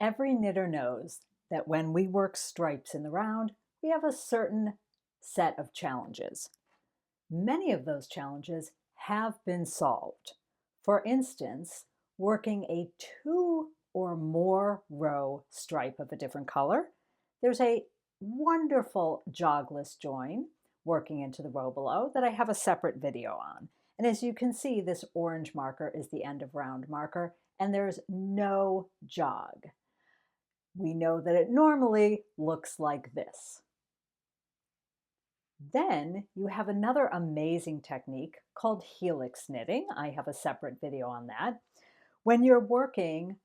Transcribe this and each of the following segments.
Every knitter knows that when we work stripes in the round, we have a certain set of challenges. Many of those challenges have been solved. For instance, working a 2 or more row stripe of a different color, there's a wonderful jogless join working into the row below that I have a separate video on. And as you can see, this orange marker is the end of round marker, and there's no jog. We know that it normally looks like this. Then you have another amazing technique called helix knitting. I have a separate video on that. When you're working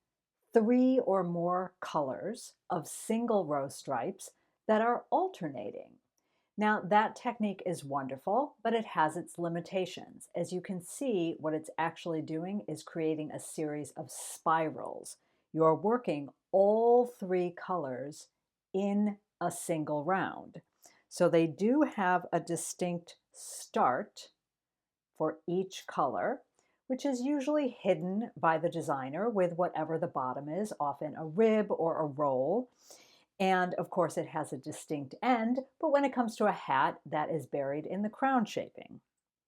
3 or more colors of single row stripes that are alternating. Now that technique is wonderful, but it has its limitations. As you can see, what it's actually doing is creating a series of spirals. You're working all 3 colors in a single round. So they do have a distinct start for each color, which is usually hidden by the designer with whatever the bottom is, often a rib or a roll. And of course it has a distinct end, but when it comes to a hat, that is buried in the crown shaping.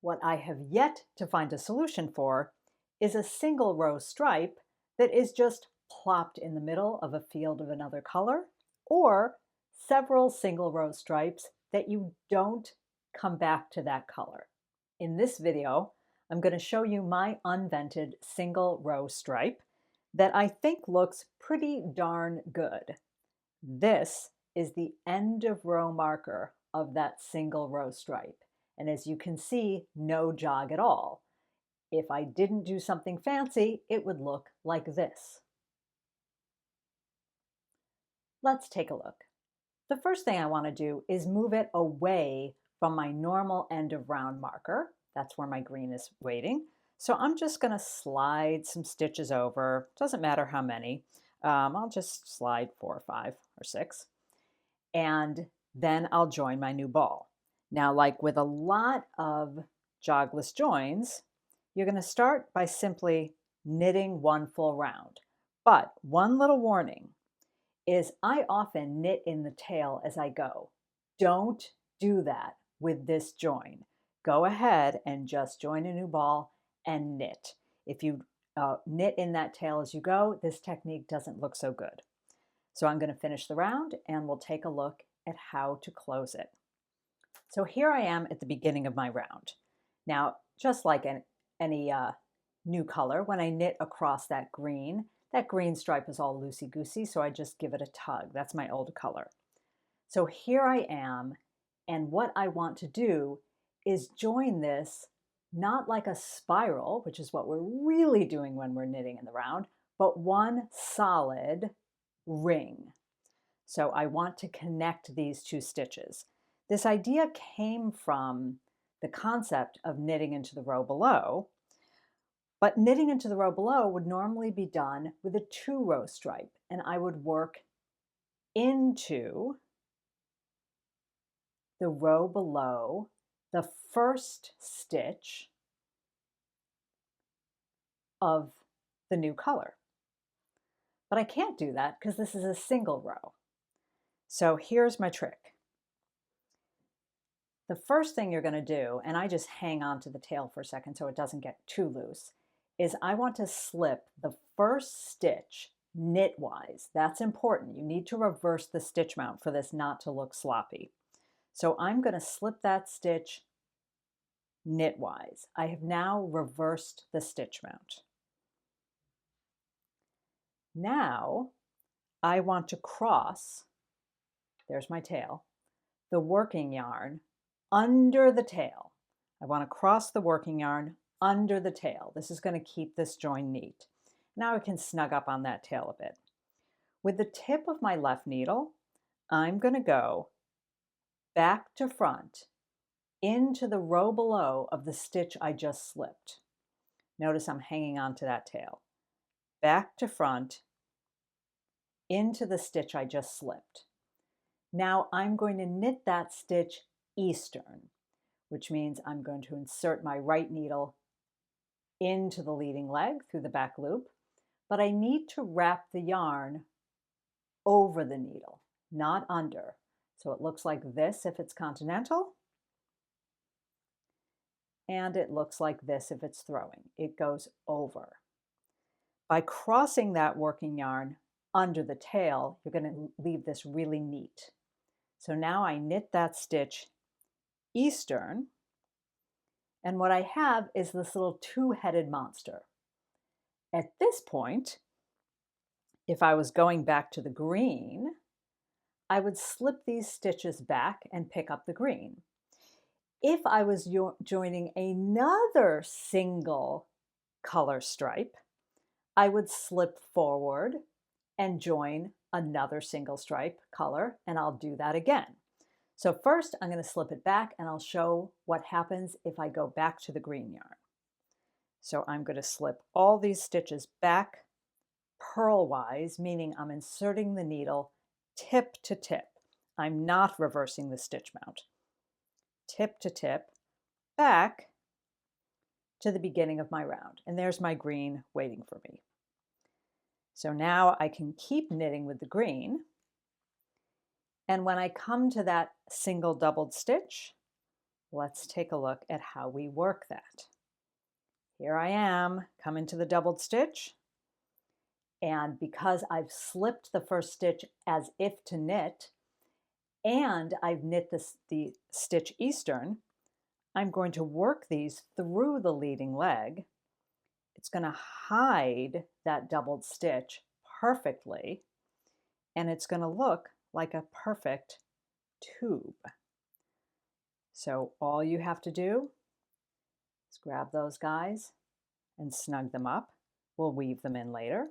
What I have yet to find a solution for is a single row stripe that is just plopped in the middle of a field of another color, or several single row stripes that you don't come back to that color. In this video, I'm going to show you my unvented single row stripe that I think looks pretty darn good. This is the end of row marker of that single row stripe. And as you can see, no jog at all. If I didn't do something fancy, it would look like this. Let's take a look. The first thing I want to do is move it away from my normal end of round marker. That's where my green is waiting. So I'm just going to slide some stitches over. Doesn't matter how many. I'll just slide 4 or 5 or 6. And then I'll join my new ball. Now, like with a lot of jogless joins, you're going to start by simply knitting one full round. But one little warning is I often knit in the tail as I go. Don't do that with this join. Go ahead and just join a new ball and knit. If you knit in that tail as you go, this technique doesn't look so good. So I'm going to finish the round and we'll take a look at how to close it. So here I am at the beginning of my round. Now, just like any new color, when I knit across that green stripe is all loosey-goosey, so I just give it a tug. That's my old color. So here I am, and what I want to do is join this not like a spiral, which is what we're really doing when we're knitting in the round, but one solid ring. So I want to connect these 2 stitches. This idea came from the concept of knitting into the row below, but knitting into the row below would normally be done with a 2 row stripe, and I would work into the row below the first stitch of the new color. But I can't do that because this is a single row. So here's my trick. The first thing you're going to do, and I just hang on to the tail for a second so it doesn't get too loose, is I want to slip the first stitch knitwise. That's important. You need to reverse the stitch mount for this not to look sloppy. So I'm going to slip that stitch knitwise. I have now reversed the stitch mount. Now I want to cross, there's my tail, the working yarn under the tail. I want to cross the working yarn under the tail. This is going to keep this join neat. Now I can snug up on that tail a bit. With the tip of my left needle, I'm going to go back to front into the row below of the stitch I just slipped. Notice I'm hanging on to that tail. Back to front into the stitch I just slipped. Now I'm going to knit that stitch eastern, which means I'm going to insert my right needle into the leading leg through the back loop, but I need to wrap the yarn over the needle, not under. So it looks like this if it's continental, and it looks like this if it's throwing. It goes over. By crossing that working yarn under the tail, you're going to leave this really neat. So now I knit that stitch eastern, and what I have is this little two-headed monster. At this point, if I was going back to the green, I would slip these stitches back and pick up the green. If I was joining another single color stripe, I would slip forward and join another single stripe color, and I'll do that again. So first I'm going to slip it back and I'll show what happens if I go back to the green yarn. So I'm going to slip all these stitches back purlwise, meaning I'm inserting the needle tip to tip. I'm not reversing the stitch mount. Tip to tip, back to the beginning of my round. And there's my green waiting for me. So now I can keep knitting with the green. And when I come to that single doubled stitch, let's take a look at how we work that. Here I am, coming to the doubled stitch. And because I've slipped the first stitch as if to knit, and I've knit the stitch eastern, I'm going to work these through the leading leg. It's going to hide that doubled stitch perfectly, and it's going to look like a perfect tube. So all you have to do is grab those guys and snug them up. We'll weave them in later,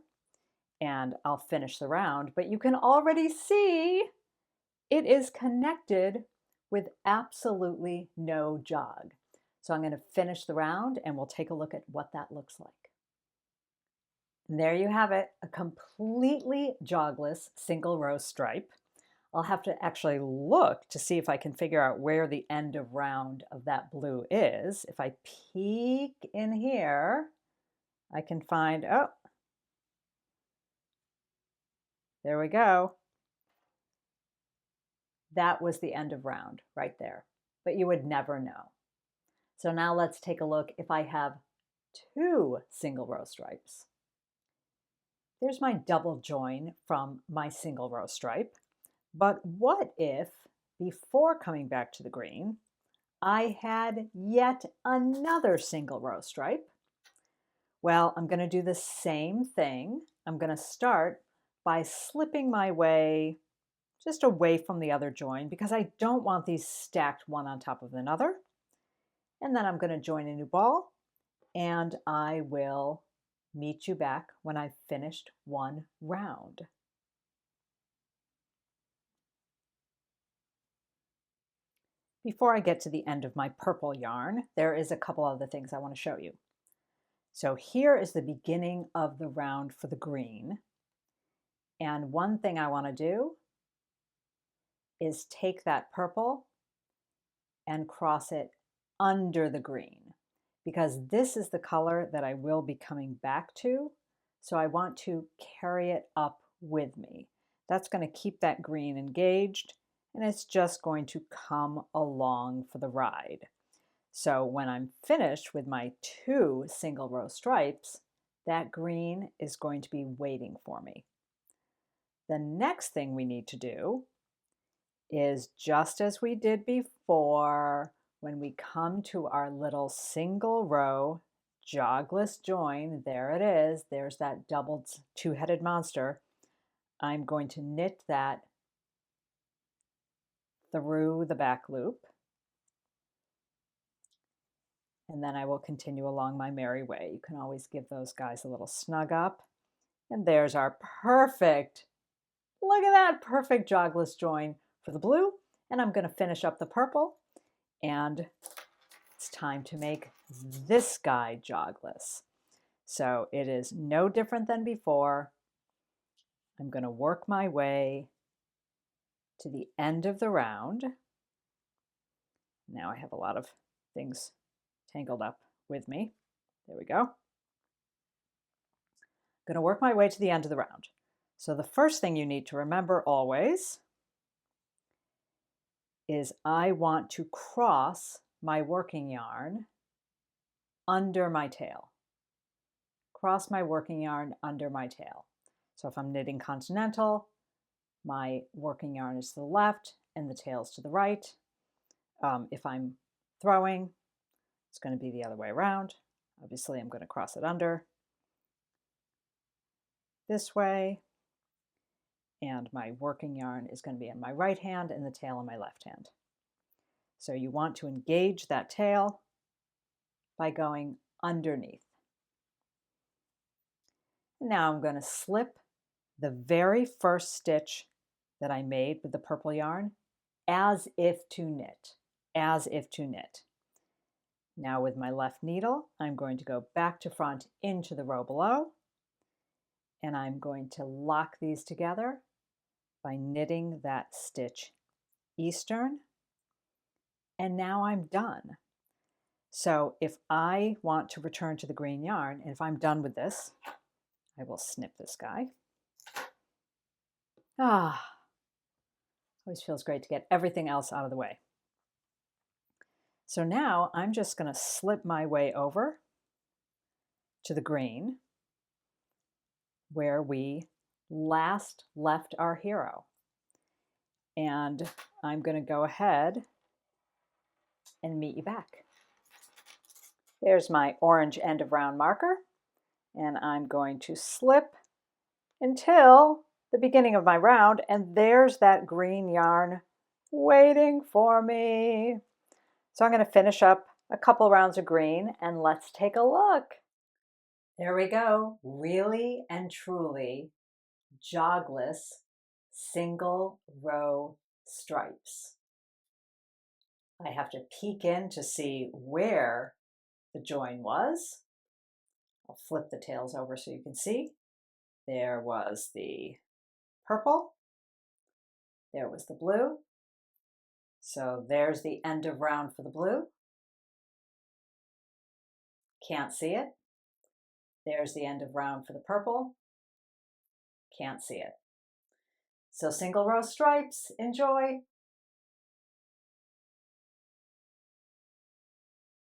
and I'll finish the round, but you can already see it is connected with absolutely no jog. So I'm going to finish the round and we'll take a look at what that looks like. And there you have it, a completely jogless single row stripe. I'll have to actually look to see if I can figure out where the end of round of that blue is. If I peek in here, I can find, oh, there we go. That was the end of round right there, but you would never know. So now let's take a look if I have two single row stripes. There's my double join from my single row stripe. But what if, before coming back to the green, I had yet another single row stripe? Well, I'm going to do the same thing. I'm going to start by slipping my way just away from the other join because I don't want these stacked one on top of another. And then I'm going to join a new ball, and I will meet you back when I've finished one round. Before I get to the end of my purple yarn, there is a couple other things I want to show you. So here is the beginning of the round for the green. And one thing I want to do is take that purple and cross it under the green, because this is the color that I will be coming back to. So I want to carry it up with me. That's going to keep that green engaged, and it's just going to come along for the ride. So when I'm finished with my two single row stripes, that green is going to be waiting for me. The next thing we need to do is, just as we did before, when we come to our little single row jogless join, there it is, there's that doubled two-headed monster, I'm going to knit that through the back loop, and then I will continue along my merry way. You can always give those guys a little snug up, and there's our perfect, look at that, perfect jogless join for the blue. And I'm going to finish up the purple, and it's time to make this guy jogless. So it is no different than before. I'm going to work my way to the end of the round. Now I have a lot of things tangled up with me. There we go. I'm going to work my way to the end of the round. So the first thing you need to remember always is I want to cross my working yarn under my tail. Cross my working yarn under my tail. So if I'm knitting continental, my working yarn is to the left and the tail is to the right. If I'm throwing, it's going to be the other way around. Obviously, I'm going to cross it under this way, and my working yarn is going to be in my right hand and the tail in my left hand. So you want to engage that tail by going underneath. Now I'm going to slip the very first stitch that I made with the purple yarn as if to knit, as if to knit. Now with my left needle, I'm going to go back to front into the row below, and I'm going to lock these together by knitting that stitch eastern, and now I'm done. So if I want to return to the green yarn, and if I'm done with this, I will snip this guy. Always feels great to get everything else out of the way. So now I'm just going to slip my way over to the green where we last left our hero. And I'm going to go ahead and meet you back. There's my orange end of round marker, and I'm going to slip until the beginning of my round, and there's that green yarn waiting for me. So I'm going to finish up a couple rounds of green, and let's take a look. There we go, really and truly jogless single row stripes. I have to peek in to see where the join was. I'll flip the tails over so you can see. There was the purple. There was the blue. So there's the end of round for the blue. Can't see it. There's the end of round for the purple. Can't see it. So single row stripes, enjoy.